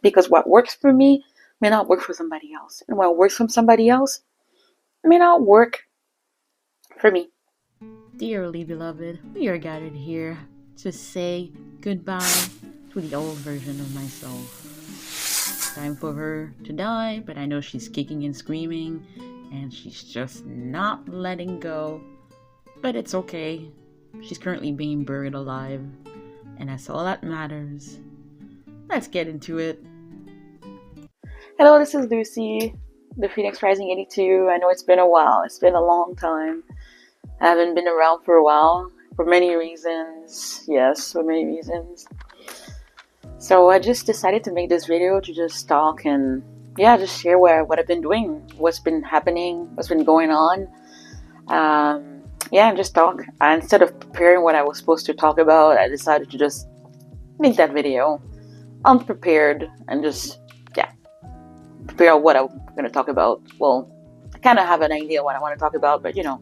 because what works for me may not work for somebody else, and what works for somebody else may not work for me. Dearly beloved, we are gathered here to say goodbye to the old version of myself. Time for her to die, but I know she's kicking and screaming, and she's just not letting go. But it's okay. She's currently being buried alive, and that's all that matters. Let's get into it. Hello, this is Lucy, the Phoenix Rising 82. I know it's been a while. It's been a long time. I haven't been around for a while for many reasons. Yes, for many reasons. So I just decided to make this video to just talk and just share what I've been doing, what's been happening, what's been going on. And just talk. Instead of preparing what I was supposed to talk about, I decided to just make that video unprepared and just figure out what I'm going to talk about. Well, I kind of have an idea what I want to talk about, but yeah.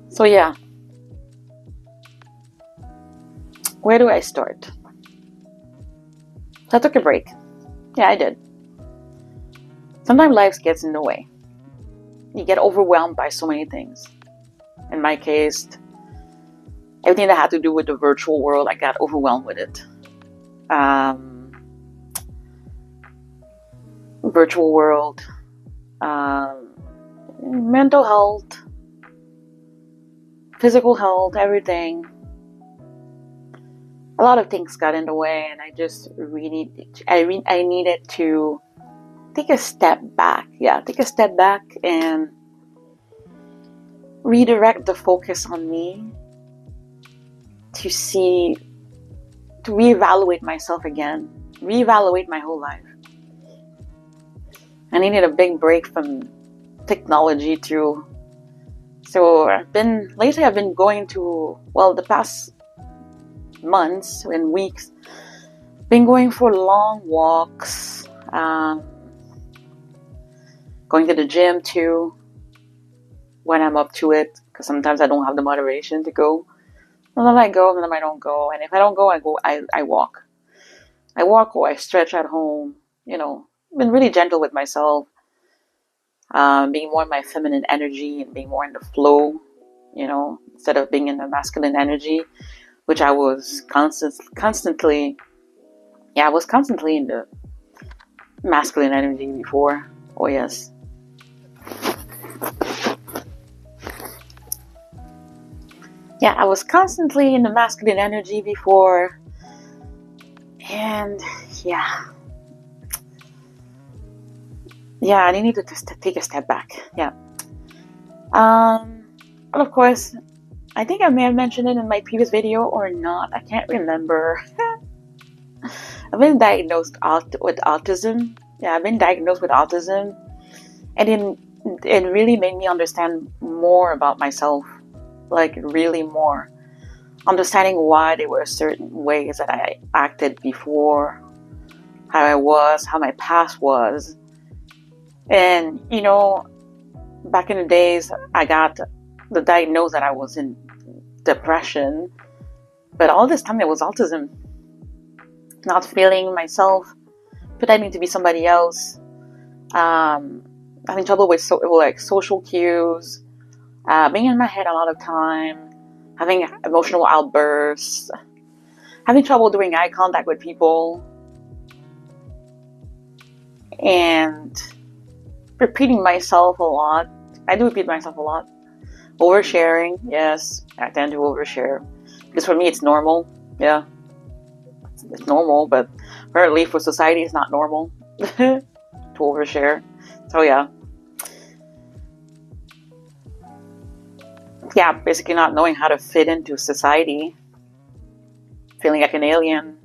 So where do I start? So I took a break. Yeah, I did. Sometimes life gets in the way. You get overwhelmed by so many things. In my case, everything that had to do with the virtual world, I got overwhelmed with it. Virtual world, mental health, physical health, everything. A lot of things got in the way, and I just really, I needed to take a step back. Yeah, take a step back and redirect the focus on me to reevaluate myself again, reevaluate my whole life. I needed a big break from technology too. So I've been going to, the past months and weeks, been going for long walks, going to the gym too, when I'm up to it, because sometimes I don't have the motivation to go. Sometimes I go, sometimes I don't go, and if I don't go, I walk. I walk or I stretch at home, been really gentle with myself, being more in my feminine energy and being more in the flow, instead of being in the masculine energy, which I was constantly in the masculine energy before. Oh yes. Yeah, I was constantly in the masculine energy before, and I needed to take a step back. Yeah. Well, of course, I think I may have mentioned it in my previous video or not. I can't remember. I've been diagnosed with autism. Yeah, I've been diagnosed with autism, and it really made me understand more about myself. Like really more. Understanding why there were certain ways that I acted before, how I was, how my past was. And, back in the days, I got the diagnosis that I was in depression. But all this time it was autism. Not feeling myself, pretending to be somebody else. Having trouble with social cues. Being in my head a lot of time. Having emotional outbursts. Having trouble doing eye contact with people. And repeating myself a lot. I do repeat myself a lot. Oversharing, yes, I tend to overshare. Because for me it's normal, yeah. It's normal, but apparently for society it's not normal to overshare. So basically not knowing how to fit into society. Feeling like an alien.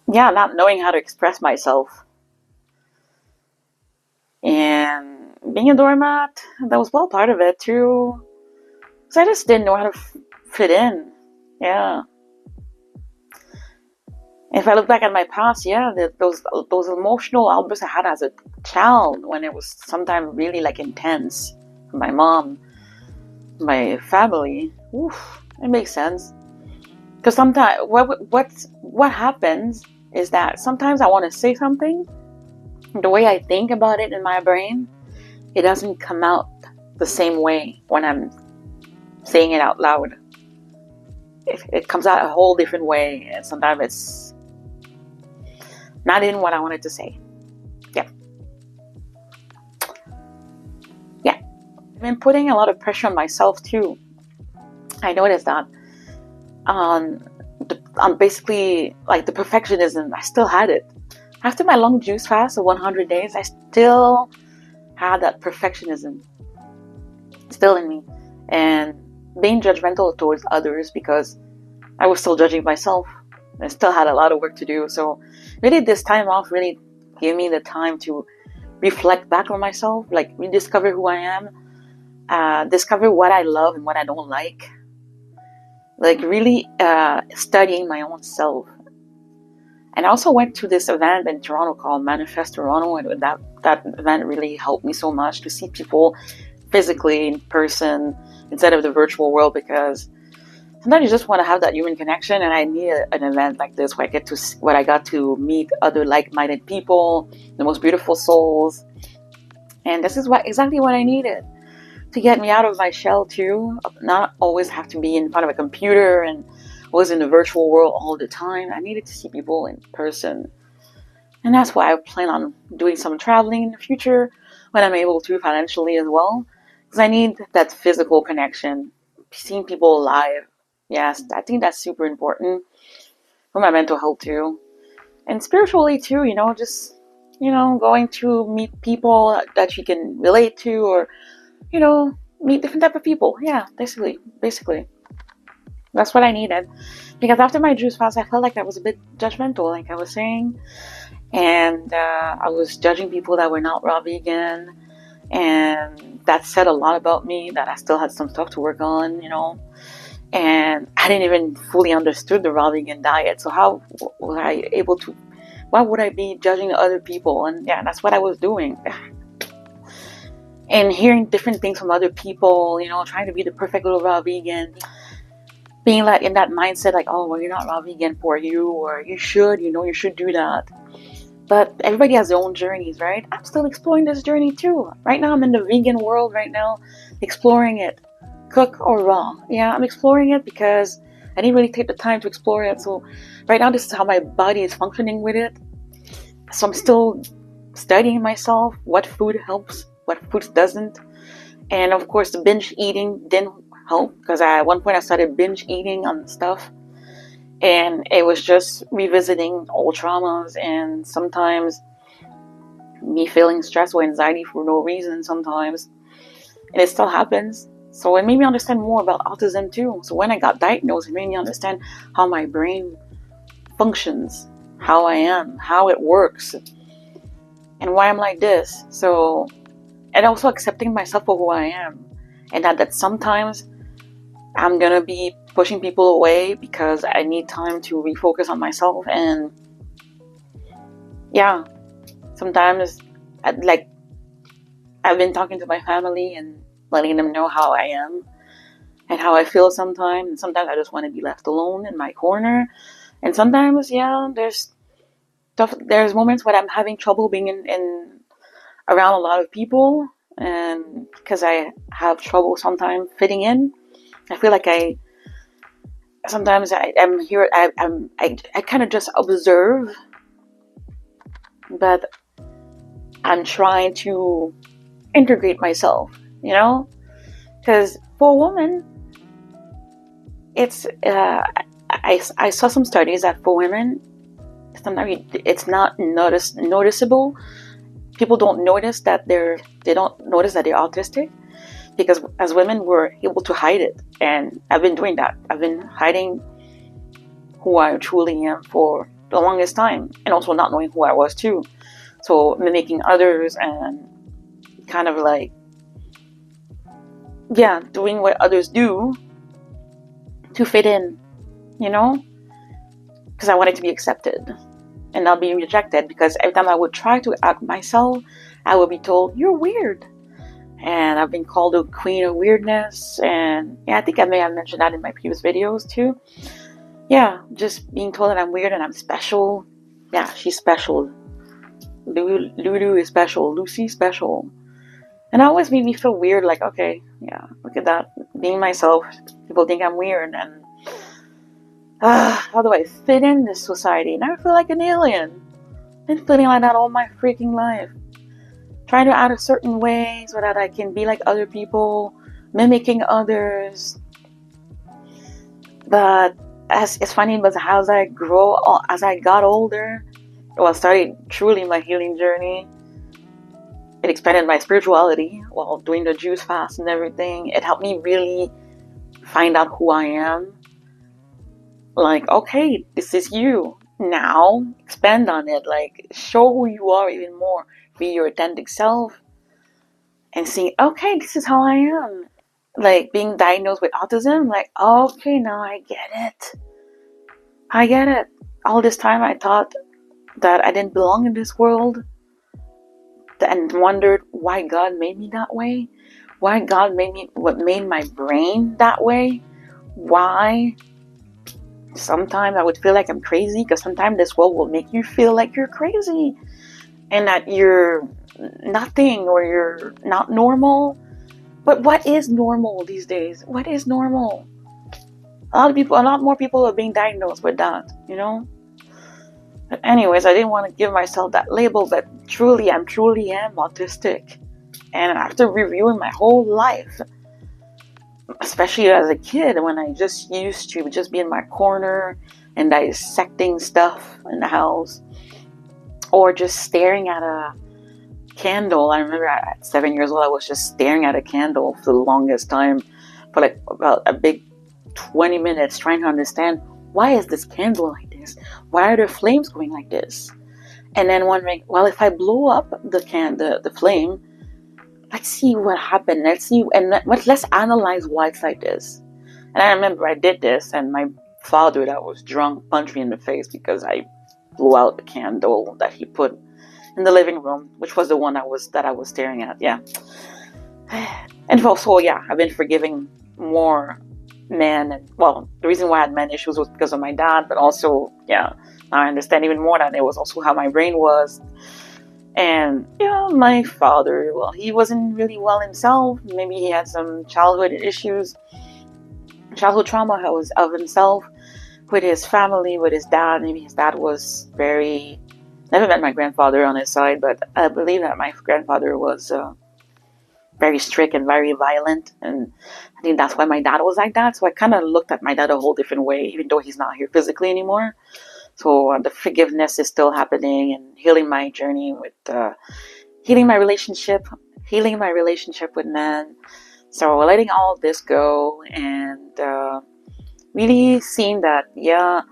Not knowing how to express myself. And being a doormat, that was well part of it too. Because I just didn't know how to fit in. Yeah. If I look back at my past, those emotional outbursts I had as a child when it was sometimes really like intense from my mom. my family, oof, it makes sense. Because sometimes what happens is that sometimes I want to say something, the way I think about it in my brain, it doesn't come out the same way when I'm saying it out loud. It comes out a whole different way, and sometimes it's not in what I wanted to say. Yeah. Yeah. I've been putting a lot of pressure on myself too. I noticed that. I'm basically like the perfectionism. I still had it after my long juice fast of 100 days. I still had that perfectionism still in me, and being judgmental towards others because I was still judging myself. I still had a lot of work to do. So really, this time off really gave me the time to reflect back on myself, like rediscover who I am, discover what I love and what I don't like really studying my own self. And I also went to this event in Toronto called Manifest Toronto, and that event really helped me so much to see people physically in person instead of the virtual world, because sometimes you just want to have that human connection, and I need an event like this where I got to meet other like-minded people, the most beautiful souls, and this is exactly what I needed to get me out of my shell too. Not always have to be in front of a computer and was in the virtual world all the time. I needed to see people in person. And that's why I plan on doing some traveling in the future when I'm able to financially as well. Because I need that physical connection, seeing people live. Yes, I think that's super important for my mental health too. And spiritually too, just, going to meet people that you can relate to, or, meet different type of people. Yeah, basically. That's what I needed. Because after my juice fast, I felt like I was a bit judgmental, like I was saying. And I was judging people that were not raw vegan. And that said a lot about me, that I still had some stuff to work on, And I didn't even fully understood the raw vegan diet. So how was I able to, why would I be judging other people? And yeah, that's what I was doing. And hearing different things from other people, trying to be the perfect little raw vegan, being like in that mindset, like, oh, well, you're not raw vegan for you, or you should, you should do that. But everybody has their own journeys, right? I'm still exploring this journey too. Right now, I'm in the vegan world right now, exploring it, cook or raw. Yeah, I'm exploring it because I didn't really take the time to explore it. So right now, this is how my body is functioning with it. So I'm still studying myself, what food helps, what food doesn't. And of course, the binge eating didn't help, because at one point I started binge eating on stuff, and it was just revisiting old traumas, and sometimes me feeling stress or anxiety for no reason sometimes, and it still happens. So it made me understand more about autism too. So when I got diagnosed, it made me understand how my brain functions, how I am, how it works, and why I'm like this. So, and also accepting myself for who I am, and that sometimes I'm gonna be pushing people away because I need time to refocus on myself. And yeah, sometimes I've been talking to my family and letting them know how I am and how I feel sometimes. And sometimes I just want to be left alone in my corner. And sometimes, yeah, there's moments when I'm having trouble being in around a lot of people, and because I have trouble sometimes fitting in. I feel like I'm here. I kind of just observe, but I'm trying to integrate myself, because for a woman, it's I saw some studies that for women, sometimes it's not noticeable. People don't notice that they don't notice that they're autistic, because as women we're able to hide it, and I've been doing that. I've been hiding who I truly am for the longest time, and also not knowing who I was too. So mimicking others and kind of like, yeah, doing what others do to fit in, because I wanted to be accepted and not being rejected. Because every time I would try to act myself, I would be told, "You're weird. And I've been called a queen of weirdness. And yeah, I think I may have mentioned that in my previous videos too. Yeah, just being told that I'm weird and I'm special. Yeah, she's special. Lulu is special. Lucy's special. And it always made me feel weird, like, okay, yeah, look at that. Being myself, people think I'm weird, and how do I fit in this society? And I feel like an alien. Been feeling like that all my freaking life. Trying to act a certain way so that I can be like other people, mimicking others. But as it's funny, because as as I got older, well, I started truly my healing journey. It expanded my spirituality while doing the juice fast and everything. It helped me really find out who I am. Like, okay, this is you. Now, expand on it. Like, show who you are even more. Be your authentic self. And see, okay, this is how I am. Like, being diagnosed with autism, like, okay, now I get it. I get it. All this time I thought that I didn't belong in this world and wondered why God made me that way. Why God made me, what made my brain that way. Why sometimes I would feel like I'm crazy, because sometimes this world will make you feel like you're crazy and that you're nothing or you're not normal. But what is normal these days? What is normal? A lot more people are being diagnosed with that, you know? But anyways, I didn't want to give myself that label, but truly am autistic. And after reviewing my whole life, especially as a kid, when I just used to just be in my corner and dissecting stuff in the house, or just staring at a candle. I remember at 7 years old, I was just staring at a candle for the longest time, for like about a big 20 minutes, trying to understand, why is this candle like this? Why are there flames going like this? And then wondering, well, if I blow up the flame, let's see what happened. Let's analyze why it's like this. And I remember I did this, and my father, that was drunk, punched me in the face because I blew out the candle that he put in the living room, which was the one that I was staring at. Yeah. And also, yeah, I've been forgiving more men. And, well, the reason why I had men issues was because of my dad, but also, yeah, now I understand even more that it was also how my brain was. And, yeah, my father, well, he wasn't really well himself. Maybe he had some childhood issues, childhood trauma of himself, with his family, with his dad. Maybe his dad was never met my grandfather on his side, but I believe that my grandfather was very strict and very violent. And I think that's why my dad was like that. So I kind of looked at my dad a whole different way, even though he's not here physically anymore. So the forgiveness is still happening, and healing my journey with healing my relationship with men. So letting all of this go, and really seeing that, yeah,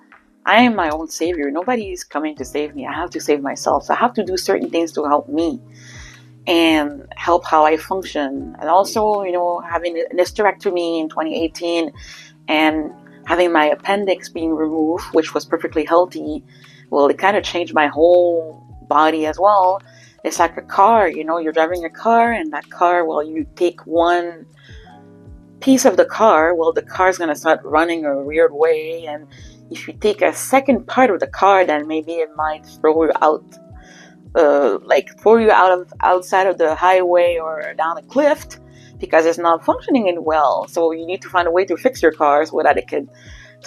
I am my own savior. Nobody is coming to save me. I have to save myself. So I have to do certain things to help me and help how I function. And also, you know, having an hysterectomy in 2018 and having my appendix being removed, which was perfectly healthy, well, it kind of changed my whole body as well. It's like a car, you know, you're driving a car, and that car, well, you take one piece of the car, well, the car's going to start running a weird way. And if you take a second part of the car, then maybe it might throw you out, outside of the highway or down a cliff, because it's not functioning in well. So you need to find a way to fix your car so that it can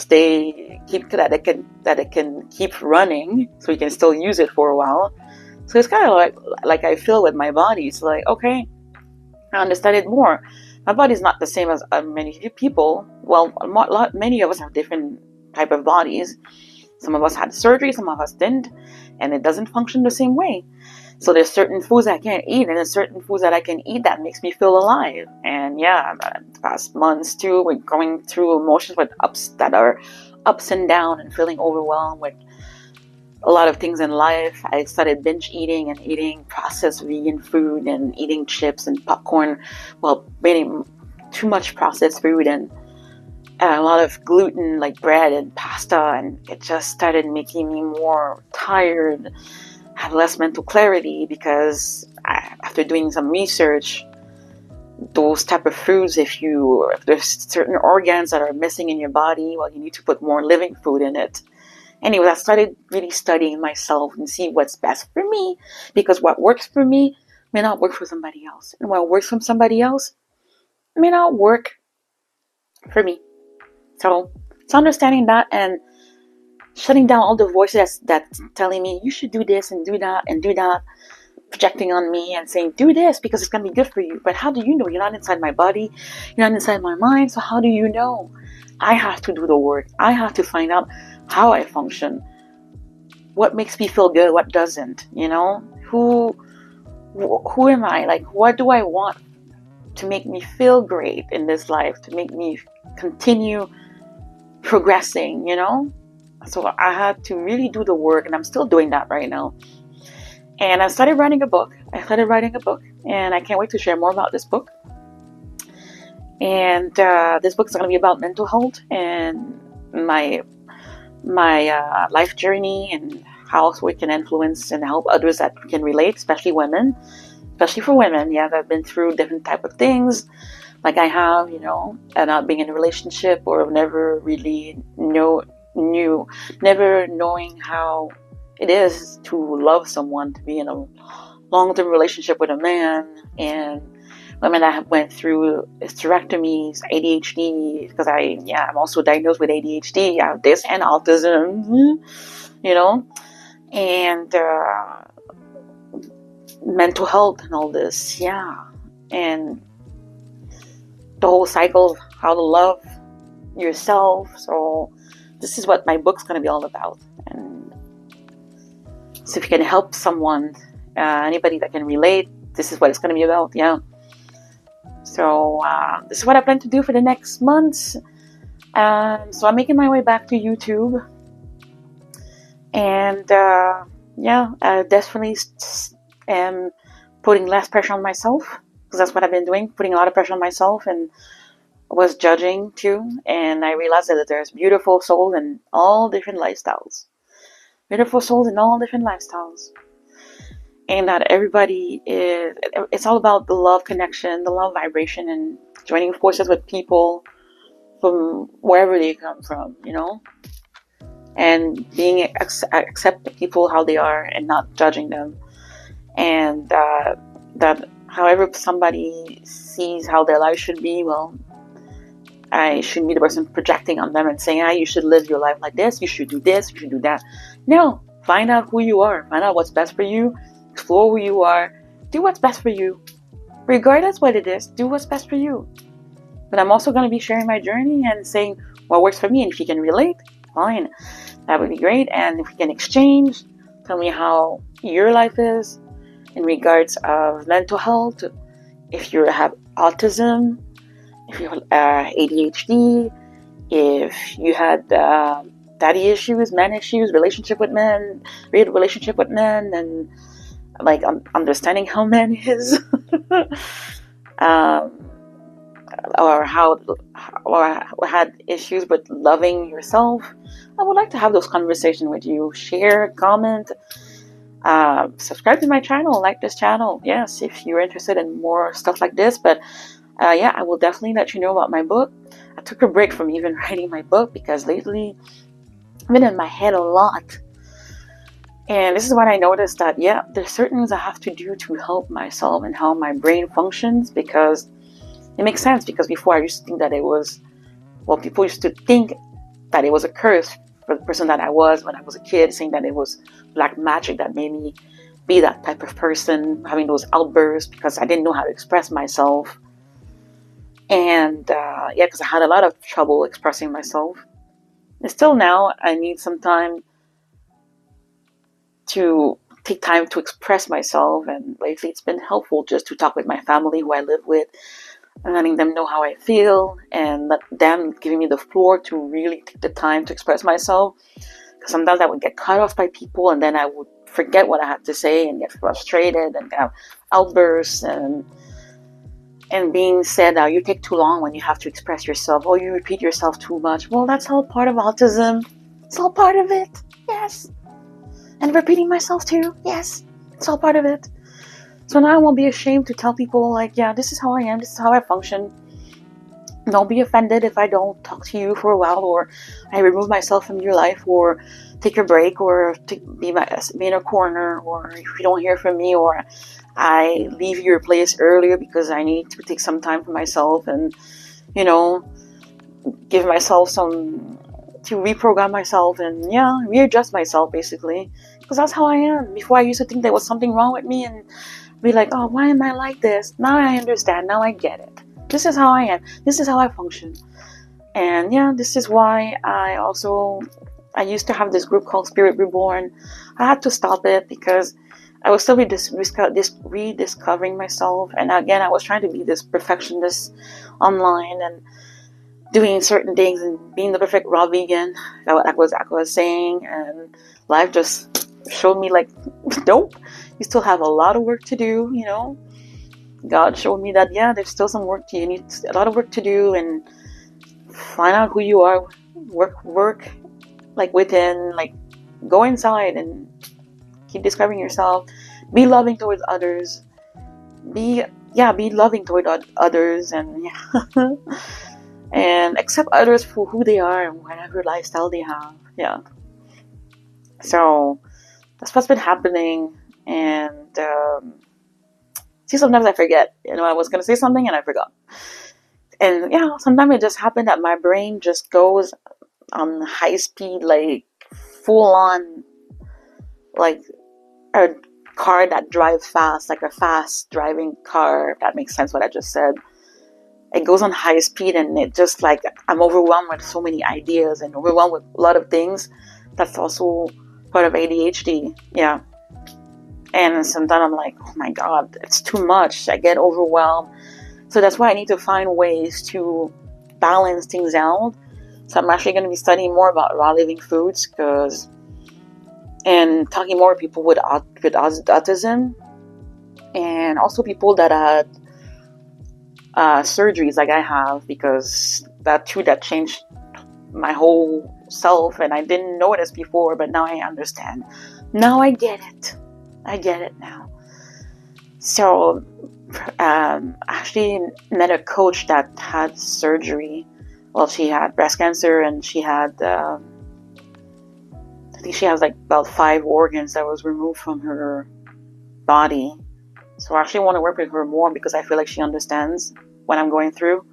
that it can keep running, so you can still use it for a while. So it's kind of like I feel with my body. It's like, okay, I understand it more. My body's not the same as many people. Well, many of us have different type of bodies. Some of us had surgery, some of us didn't, and it doesn't function the same way. So there's certain foods I can't eat, and there's certain foods that I can eat that makes me feel alive. And yeah, past months too, we're going through emotions with ups and down, and feeling overwhelmed with a lot of things in life. I started binge eating and eating processed vegan food and eating chips and popcorn, well, eating too much processed food and a lot of gluten, like bread and pasta, and it just started making me more tired, had less mental clarity, because after doing some research, those type of foods, if there's certain organs that are missing in your body, well, you need to put more living food in it. Anyway, I started really studying myself and see what's best for me, because what works for me may not work for somebody else, and what works for somebody else may not work for me. So it's understanding that and shutting down all the voices that's telling me you should do this and do that and do that, projecting on me and saying do this because it's going to be good for you. But how do you know? You're not inside my body, you're not inside my mind, so how do you know? I have to do the work. I have to find out how I function, what makes me feel good, what doesn't, who am I, like what do I want to make me feel great in this life, to make me continue progressing. So I had to really do the work, and I'm still doing that right now. And I started writing a book. And I can't wait to share more about this book. And this book is going to be about mental health and my life journey, and how we can influence and help others that can relate, especially for women, that have been through different type of things, like I have, and not being in a relationship, or never really never knowing how it is to love someone, to be in a long-term relationship with a man, and women that have went through hysterectomies, ADHD, because I'm also diagnosed with ADHD. I have this and autism, and mental health and all this, and the whole cycle of how to love yourself. So this is what my book's going to be all about. And so if you can help someone, anybody that can relate, this is what it's going to be about. So this is what I plan to do for the next months. So I'm making my way back to YouTube. And I definitely am putting less pressure on myself, because that's what I've been doing, putting a lot of pressure on myself, and was judging too. And I realized that there's beautiful souls in all different lifestyles. And that everybody it's all about the love connection, the love vibration, and joining forces with people from wherever they come from, and being accept the people how they are and not judging them. And that however somebody sees how their life should be, well, I shouldn't be the person projecting on them and saying, you should live your life like this, you should do this, you should do that. No, find out who you are, find out what's best for you, explore who you are, do what's best for you. Regardless what it is, do what's best for you. But I'm also going to be sharing my journey and saying what works for me, and if you can relate, fine, that would be great. And if we can exchange, tell me how your life is in regards of mental health, if you have autism, if you have ADHD, if you had daddy issues, man issues, relationship with men, and like understanding how men is, or had issues with loving yourself. I would like to have those conversations with you. Share, comment, subscribe to my channel, like this channel. Yes, if you're interested in more stuff like this. But I will definitely let you know about my book. I took a break from even writing my book because lately I've been in my head a lot. And this is when I noticed that, there's certain things I have to do to help myself and how my brain functions, because it makes sense. Because before I used to think that people used to think that it was a curse for the person that I was when I was a kid, saying that it was black magic that made me be that type of person, having those outbursts because I didn't know how to express myself. And because I had a lot of trouble expressing myself. And still now, I need some time to take time to express myself. And lately it's been helpful just to talk with my family who I live with, and letting them know how I feel, and let them giving me the floor to really take the time to express myself. Because sometimes I would get cut off by people, and then I would forget what I had to say and get frustrated and have outbursts and being said, you take too long when you have to express yourself, or you repeat yourself too much. Well, that's all part of autism. It's all part of it. Yes. And repeating myself too. Yes. It's all part of it. So now I won't be ashamed to tell people, like, yeah, this is how I am, this is how I function. Don't be offended if I don't talk to you for a while, or I remove myself from your life, or take a break, or be in a corner, or if you don't hear from me, or I leave your place earlier because I need to take some time for myself and, you know, give myself some, to reprogram myself and, yeah, readjust myself basically. Because that's how I am. Before I used to think there was something wrong with me and be like, oh, why am I like this? Now I understand. Now I get it. This is how I am. This is how I function. And yeah, this is why I used to have this group called Spirit Reborn. I had to stop it because I was still rediscovering myself. And again, I was trying to be this perfectionist online and doing certain things and being the perfect raw vegan. I was saying, and life just showed me like, nope, you still have a lot of work to do. God showed me that, yeah, there's still some work you need a lot of work to do, and find out who you are, work like within, like go inside and keep discovering yourself, be loving towards others, be loving toward others, and yeah, and accept others for who they are and whatever lifestyle they have. Yeah, so that's what's been happening. And see, sometimes I forget, I was gonna say something and I forgot. And yeah, sometimes it just happened that my brain just goes on high speed, like full on, like a car that drives fast, like a fast driving car, if that makes sense what I just said. It goes on high speed, and it just like I'm overwhelmed with so many ideas and overwhelmed with a lot of things. That's also part of ADHD. Yeah. And sometimes I'm like, oh my God, it's too much. I get overwhelmed. So that's why I need to find ways to balance things out. So I'm actually going to be studying more about raw living foods, and talking more with people with autism, and also people that had surgeries like I have, because that changed my whole self, and I didn't notice before, but now I understand. Now I get it. I get it now. So I actually met a coach that had surgery. Well, she had breast cancer, and she had I think she has like about 5 organs that was removed from her body. So I actually want to work with her more because I feel like she understands what I'm going through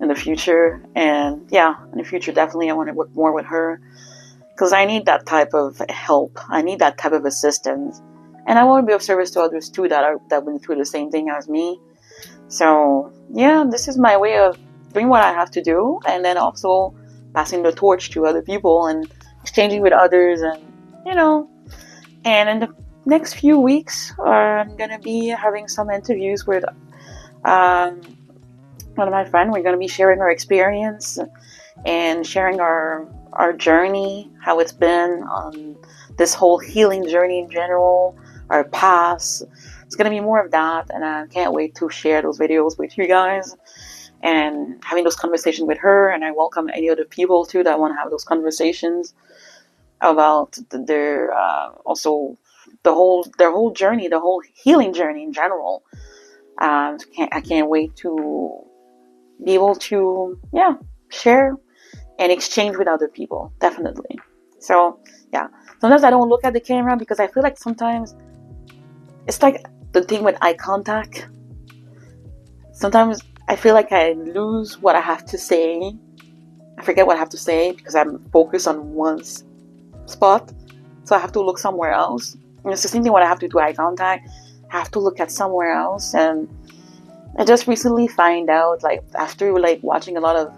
in the future. And yeah, in the future, definitely I want to work more with her because I need that type of help. I need that type of assistance. And I want to be of service to others too that went through the same thing as me. So yeah, this is my way of doing what I have to do, and then also passing the torch to other people and exchanging with others, and and in the next few weeks, I'm gonna be having some interviews with one of my friends. We're gonna be sharing our experience and sharing our journey, how it's been on this whole healing journey in general, our past. It's gonna be more of that, and I can't wait to share those videos with you guys and having those conversations with her. And I welcome any other people too that want to have those conversations about their also their whole journey, the whole healing journey in general. I can't wait to be able to share and exchange with other people, definitely. So yeah, sometimes I don't look at the camera because I feel like sometimes it's like the thing with eye contact. Sometimes I feel like I lose what I have to say. I forget what I have to say because I'm focused on one spot, so I have to look somewhere else. And it's the same thing when I have to do eye contact. I have to look at somewhere else. And I just recently find out, like after like watching a lot of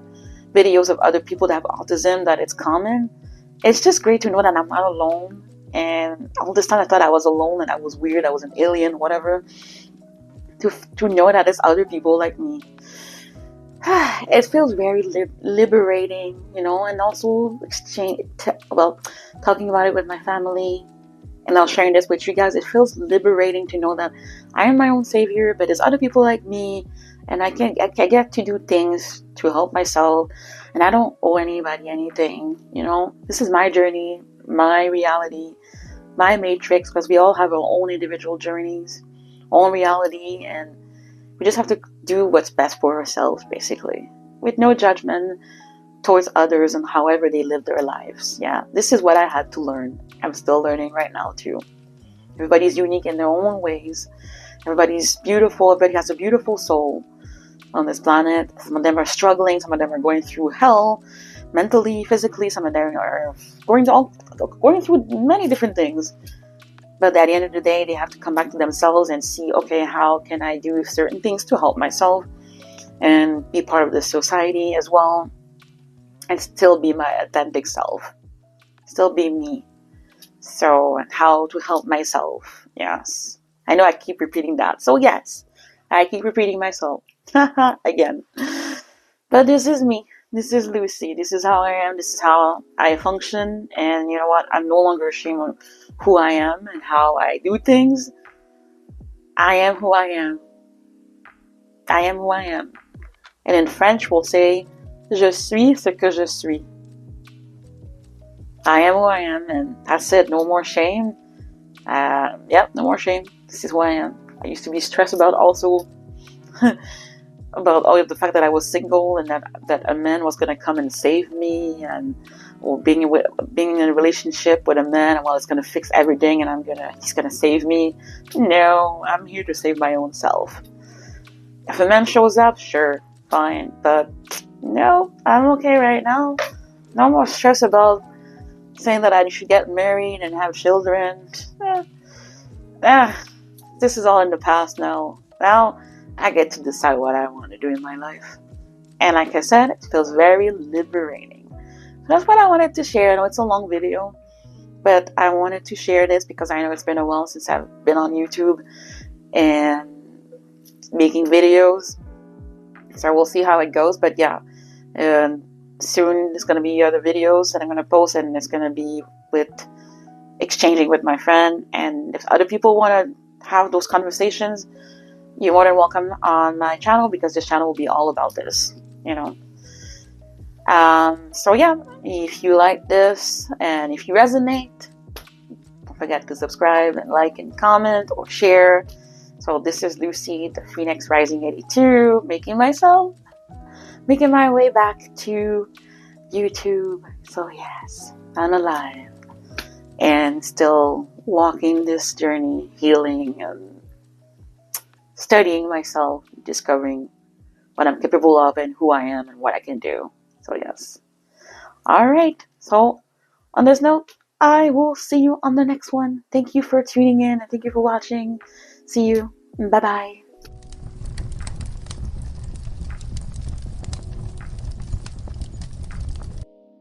videos of other people that have autism, that it's common. It's just great to know that I'm not alone. And all this time I thought I was alone and I was weird, I was an alien, whatever. To know that there's other people like me, it feels very liberating, and also talking about it with my family, and I'll sharing this with you guys. It feels liberating to know that I am my own savior, but there's other people like me, and I get to do things to help myself, and I don't owe anybody anything. This is my journey, my reality, my matrix, because we all have our own individual journeys. own reality, and we just have to do what's best for ourselves, basically, with no judgment towards others and however they live their lives. Yeah, this is what I had to learn. I'm still learning right now too. Everybody's unique in their own ways. Everybody's beautiful. Everybody has a beautiful soul on this planet. Some of them are struggling. Some of them are going through hell, mentally, physically. Some of them are going through many different things. But at the end of the day, they have to come back to themselves and see, okay, how can I do certain things to help myself and be part of the society as well, and still be my authentic self, still be me. So, how to help myself? Yes, I know I keep repeating that. So yes, I keep repeating myself again. But this is me. This is Lucy. This is how I am. This is how I function. And you know what? I'm no longer ashamed of who I am and how I do things. I am who I am. I am who I am. And in French, we'll say, je suis ce que je suis. I am who I am, and that's it. No more shame. No more shame. This is who I am. I used to be stressed about also about all of the fact that I was single and that a man was going to come and save me, and or being in a relationship with a man, well, it's going to fix everything, and he's going to save me. No, I'm here to save my own self. If a man shows up, sure, fine, but no, I'm okay right now. No more stress about saying that I should get married and have children. This is all in the past now. Now I get to decide what I want to do in my life. And like I said, it feels very liberating. So that's what I wanted to share. I know it's a long video, but I wanted to share this because I know it's been a while since I've been on YouTube and making videos. So we'll see how it goes. But yeah, soon there's going to be other videos that I'm going to post, and it's going to be with exchanging with my friend. And if other people want to have those conversations, you're more than welcome on my channel, because this channel will be all about this, So yeah, if you like this and if you resonate, don't forget to subscribe and like and comment or share. So this is Lucy, the Phoenix Rising 82, making my way back to YouTube. So yes, I'm alive and still walking this journey, healing and studying myself, discovering what I'm capable of and who I am and what I can do. So yes. All right. So on this note, I will see you on the next one. Thank you for tuning in and thank you for watching. See you. Bye-bye.